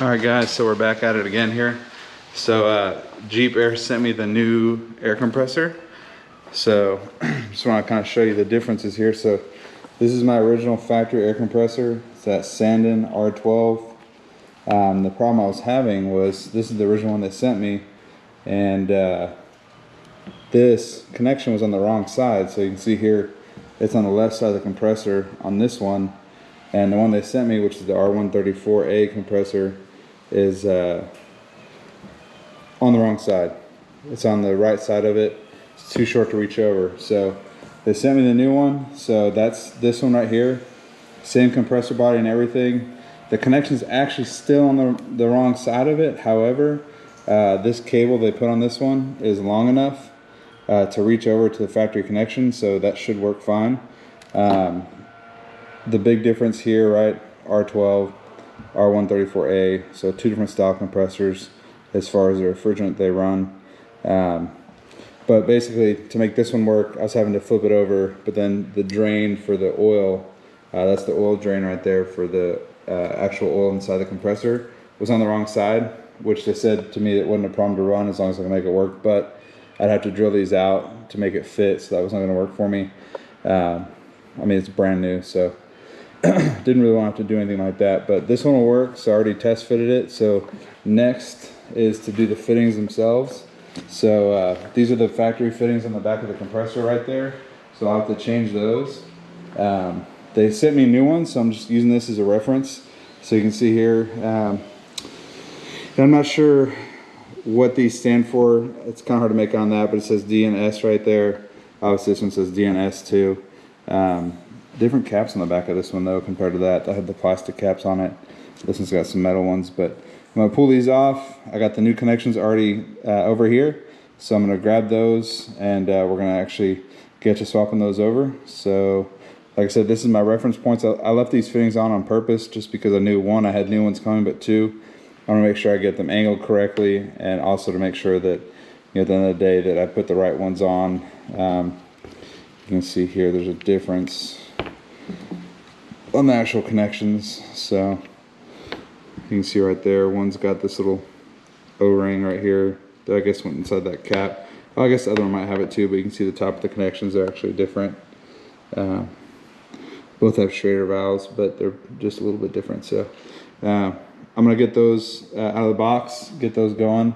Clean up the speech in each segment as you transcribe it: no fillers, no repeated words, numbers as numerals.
All right guys, so we're back at it again here. So Jeep Air sent me the new air compressor. So just want to kind of show you the differences here. So this is my original factory air compressor. It's that Sandin R12. The problem I was having was, this is the original one they sent me, and this connection was on the wrong side. So you can see here, it's on the left side of the compressor on this one. And the one they sent me, which is the R12-R134a compressor, is on the wrong side. It's on the right side of it. It's too short to reach over. So they sent me the new one. So that's this one right here. Same compressor body and everything. The connection is actually still on the wrong side of it. However, this cable they put on this one is long enough to reach over to the factory connection. So that should work fine. The big difference here, right, R12, R134a, so two different style compressors as far as the refrigerant they run. But basically, to make this one work, I was having to flip it over, but then the drain for the oil, that's the oil drain right there for the actual oil inside the compressor, was on the wrong side, which they said to me it wasn't a problem to run as long as I could make it work, but I'd have to drill these out to make it fit, so that was not going to work for me. I mean, it's brand new, so didn't really want to have to do anything like that, but this one will work. So I already test fitted it. So next is to do the fittings themselves. So these are the factory fittings on the back of the compressor right there, so I'll have to change those. They sent me new ones, so I'm just using this as a reference. So you can see here, I'm not sure what these stand for. It's kind of hard to make on that, but it says D and S right there. Obviously this one says D and S too. Different caps on the back of this one though compared to that. I had the plastic caps on it. This one's got some metal ones, but I'm gonna pull these off. I got the new connections already over here, so I'm gonna grab those and we're gonna actually get to swapping those over. So like I said, this is my reference points. I left these fittings on purpose just because I knew, one, I had new ones coming, but two, I want to make sure I get them angled correctly, and also to make sure that, you know, at the end of the day that I put the right ones on. You can see here there's a difference on the actual connections. So you can see right there, one's got this little O-ring right here that I guess went inside that cap. Well, I guess the other one might have it too, but you can see the top of the connections are actually different. Both have Schrader valves, but they're just a little bit different. So I'm gonna get those out of the box, get those going,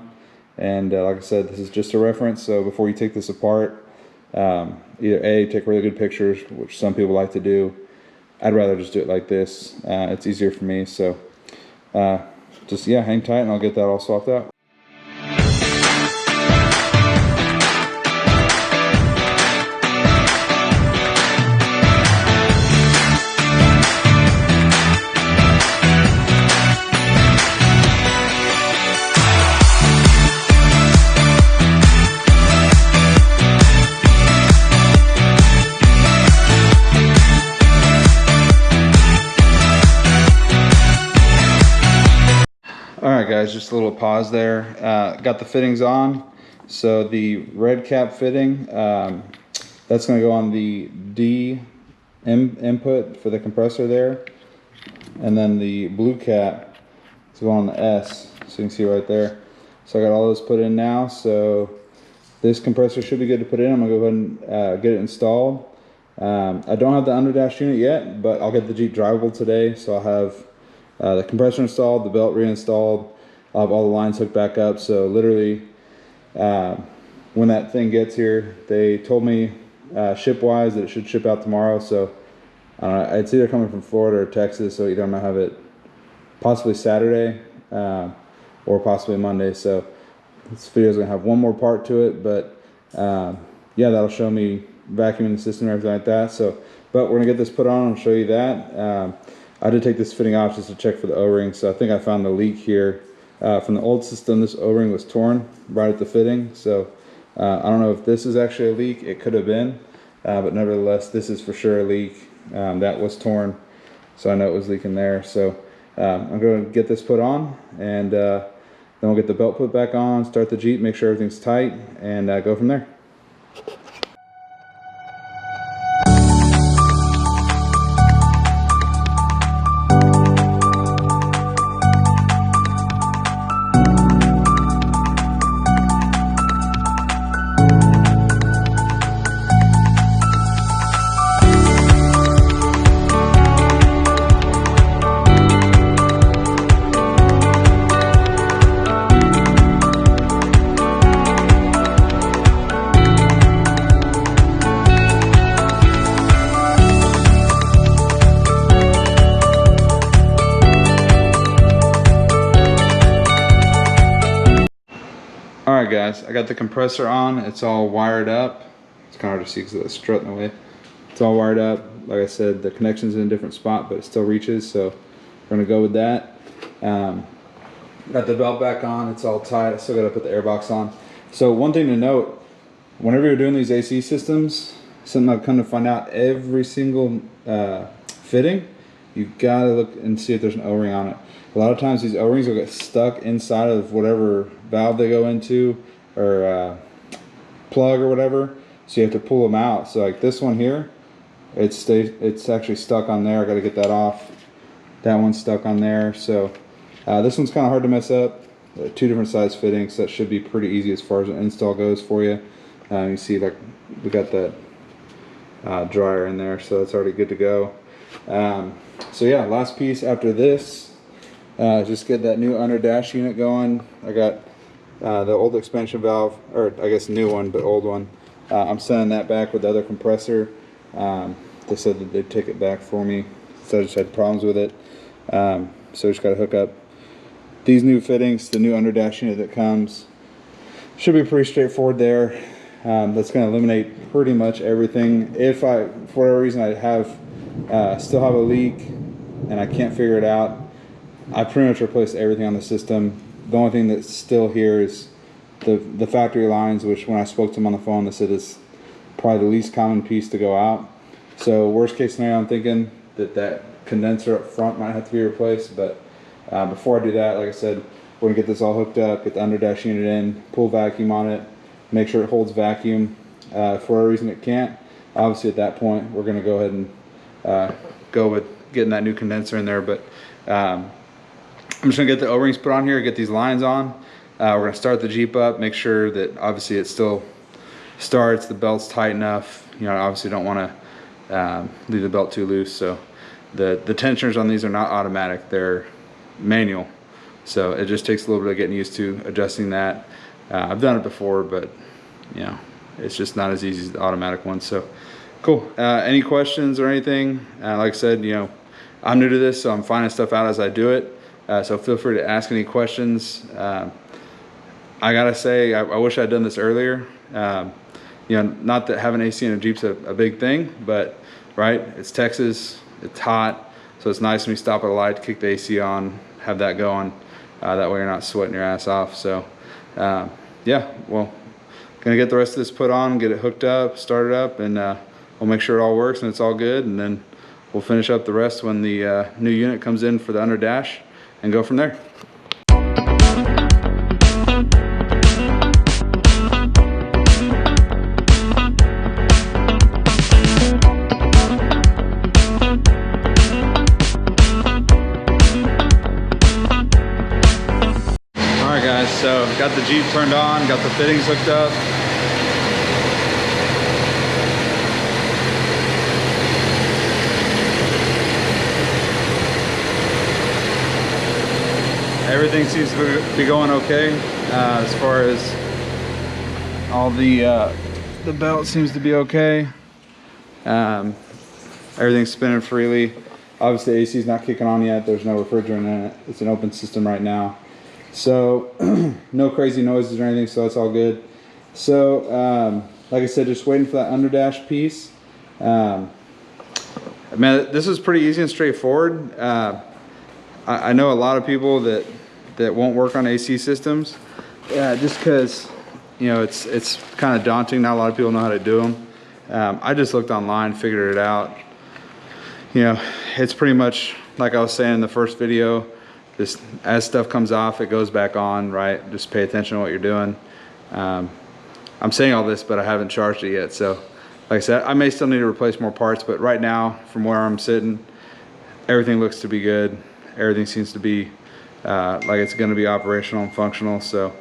and like I said, this is just a reference. So before you take this apart, either A, take really good pictures, which some people like to do. I'd rather just do it like this. It's easier for me. So just, yeah, hang tight and I'll get that all swapped out. Alright guys, just a little pause there. Got the fittings on. So the red cap fitting, that's going to go on the D input for the compressor there. And then the blue cap is going on the S, so you can see right there. So I got all those put in now. So this compressor should be good to put in. I'm going to go ahead and get it installed. I don't have the underdash unit yet, but I'll get the Jeep drivable today. So I'll have the compressor installed, the belt reinstalled, I'll have all the lines hooked back up. So literally, when that thing gets here, they told me ship-wise that it should ship out tomorrow. So it's either coming from Florida or Texas, so either I'm gonna have it possibly Saturday or possibly Monday. So this video is gonna have one more part to it, but yeah, that'll show me vacuuming the system and everything like that. So, but we're gonna get this put on and show you that. I did take this fitting off just to check for the O-ring, so I think I found the leak here. From the old system, this O-ring was torn right at the fitting, so I don't know if this is actually a leak. It could have been, but nevertheless, this is for sure a leak. That was torn, so I know it was leaking there. So I'm going to get this put on, and then we'll get the belt put back on, start the Jeep, make sure everything's tight, and go from there. Alright guys, I got the compressor on. It's all wired up. It's kind of hard to see because of the strut in the way. It's all wired up. Like I said, the connection's in a different spot, but it still reaches, so we're going to go with that. Got the belt back on. It's all tight. I still got to put the air box on. So one thing to note, whenever you're doing these AC systems, something I've come to find out, every single fitting, you got to look and see if there's an O-ring on it. A lot of times these O-rings will get stuck inside of whatever valve they go into, or plug or whatever, so you have to pull them out. So like this one here, it's actually stuck on there. I got to get that off. That one's stuck on there. So this one's kind of hard to mess up. Two different size fittings, so that should be pretty easy as far as an install goes for you. You see, like, we got that dryer in there, so that's already good to go. So yeah, last piece after this, just get that new under dash unit going. I got the old expansion valve, or I guess new one, but old one. I'm sending that back with the other compressor. They said that they'd take it back for me, so I just had problems with it. So just got to hook up these new fittings, the new under dash unit that comes. Should be pretty straightforward there. That's going to eliminate pretty much everything. If I, for whatever reason, I still have a leak and I can't figure it out, I pretty much replaced everything on the system. The only thing that's still here is the factory lines, which when I spoke to them on the phone, they said is probably the least common piece to go out. So worst case scenario, I'm thinking that condenser up front might have to be replaced. But before I do that, like I said, we're gonna get this all hooked up, get the under dash unit in, pull vacuum on it, make sure it holds vacuum. For whatever reason it can't, obviously at that point we're gonna go ahead and go with getting that new condenser in there. But I'm just gonna get the O-rings put on here, get these lines on. We're gonna start the Jeep up, make sure that obviously it still starts, the belt's tight enough. You know, obviously don't want to leave the belt too loose. So the tensioners on these are not automatic, they're manual. So it just takes a little bit of getting used to adjusting that. I've done it before, but you know, it's just not as easy as the automatic one. So cool. Any questions or anything? Like I said, you know, I'm new to this, so I'm finding stuff out as I do it. So feel free to ask any questions. I gotta say, I wish I'd done this earlier. You know, not that having AC in a Jeep's a big thing, but right, it's Texas, it's hot, so it's nice when you stop at a light to kick the AC on, have that going. That way you're not sweating your ass off. So yeah, well, gonna get the rest of this put on, get it hooked up, started up, and we'll make sure it all works and it's all good, and then we'll finish up the rest when the new unit comes in for the under dash and go from there. Alright guys, so got the Jeep turned on, got the fittings hooked up. Everything seems to be going okay as far as all the belt seems to be okay. Everything's spinning freely. Obviously the AC is not kicking on yet. There's no refrigerant in it. It's an open system right now. So no crazy noises or anything, so it's all good. So like I said, just waiting for that under dash piece. Man, this is pretty easy and straightforward. I know a lot of people that won't work on AC systems, just because, you know, it's kind of daunting. Not a lot of people know how to do them. I just looked online, figured it out. You know, it's pretty much like I was saying in the first video. Just as stuff comes off, it goes back on, right? Just pay attention to what you're doing. I'm saying all this, but I haven't charged it yet. So, like I said, I may still need to replace more parts, but right now, from where I'm sitting, everything looks to be good. Everything seems to be like it's going to be operational and functional. So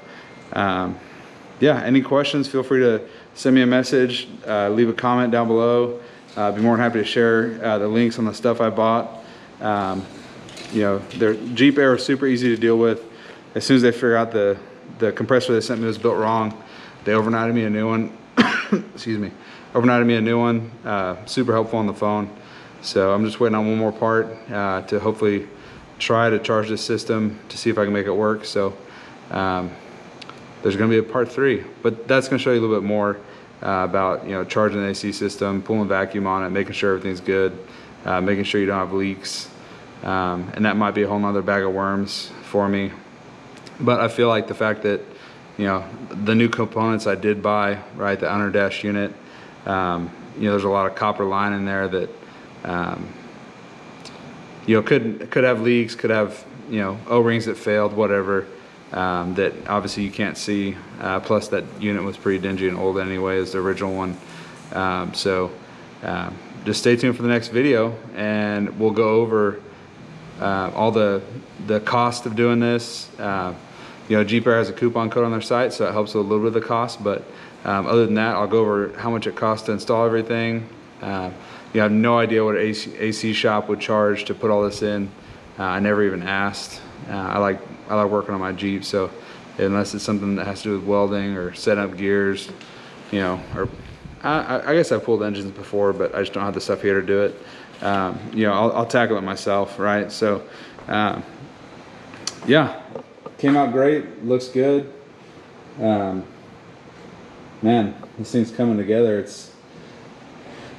yeah, any questions, feel free to send me a message, leave a comment down below. I'd be more than happy to share the links on the stuff I bought. You know, their Jeep Air is super easy to deal with. As soon as they figure out the compressor they sent me was built wrong, they overnighted me a new one. Excuse me, overnighted me a new one. Super helpful on the phone. So I'm just waiting on one more part to hopefully try to charge this system to see if I can make it work. So there's going to be a part 3, but that's going to show you a little bit more about, you know, charging the AC system, pulling the vacuum on it, making sure everything's good, making sure you don't have leaks, and that might be a whole nother bag of worms for me. But I feel like the fact that, you know, the new components I did buy, right, the under dash unit, you know, there's a lot of copper line in there that, you know, could have leaks, could have, you know, O-rings that failed, whatever, that obviously you can't see. Plus that unit was pretty dingy and old anyway, as the original one. Just stay tuned for the next video, and we'll go over all the cost of doing this. You know, Jeep Air has a coupon code on their site, so it helps with a little bit of the cost. But other than that, I'll go over how much it costs to install everything. You have no idea what an AC shop would charge to put all this in. I never even asked. I like working on my Jeep, so unless it's something that has to do with welding or setting up gears, you know, or I guess I've pulled engines before, but I just don't have the stuff here to do it. You know, I'll tackle it myself, right? So, yeah, came out great, looks good. Man, this thing's coming together.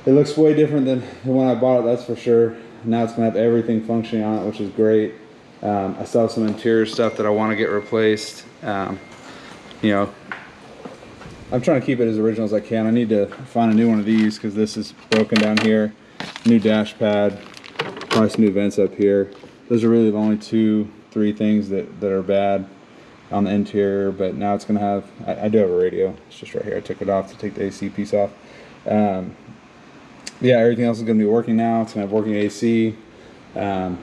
It looks way different than when I bought it, that's for sure. Now it's gonna have everything functioning on it, which is great. I still have some interior stuff that I want to get replaced. You know, I'm trying to keep it as original as I can. I need to find a new one of these because this is broken down here. New dash pad, probably some new vents up here. Those are really the only 2-3 things that are bad on the interior, but now it's gonna have, I do have a radio. It's just right here. I took it off to take the AC piece off. Yeah, everything else is gonna be working now. It's gonna have working AC. Yeah,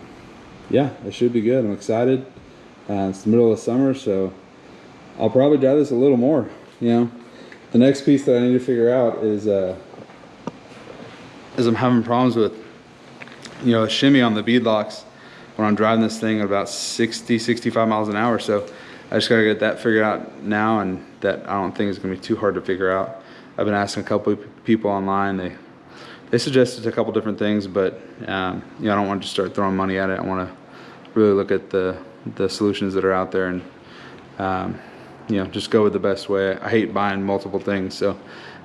it should be good. I'm excited. It's the middle of the summer, so I'll probably drive this a little more. You know, the next piece that I need to figure out is I'm having problems with, you know, a shimmy on the bead locks when I'm driving this thing at about 60-65 miles an hour. So I just gotta get that figured out now, and that I don't think is gonna be too hard to figure out. I've been asking a couple of people online. They suggested a couple different things, but you know, I don't want to just start throwing money at it. I want to really look at the solutions that are out there, and you know, just go with the best way. I hate buying multiple things. So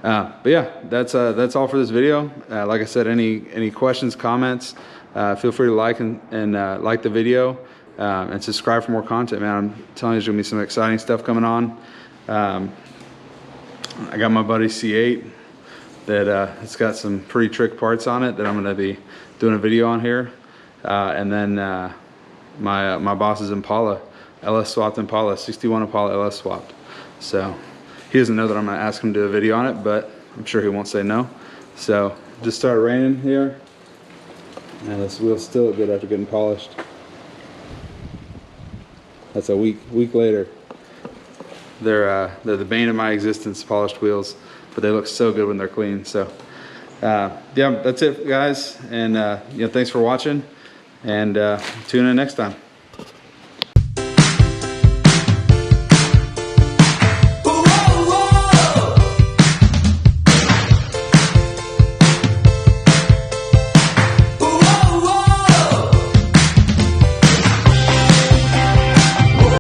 but yeah, that's all for this video. Like I said, any questions, comments, feel free to like and like the video, and subscribe for more content, man. I'm telling you, there's gonna be some exciting stuff coming on. I got my buddy C8 that it's got some pretty trick parts on it that I'm gonna be doing a video on here, and then my boss's Impala, LS swapped Impala, 61 Impala LS swapped. So he doesn't know that I'm gonna ask him to do a video on it, but I'm sure he won't say no. So just started raining here, and this wheel's still look good after getting polished. That's a week later. They're the bane of my existence, polished wheels, but they look so good when they're clean. So yeah, that's it, guys, and you know, thanks for watching, and tune in next time.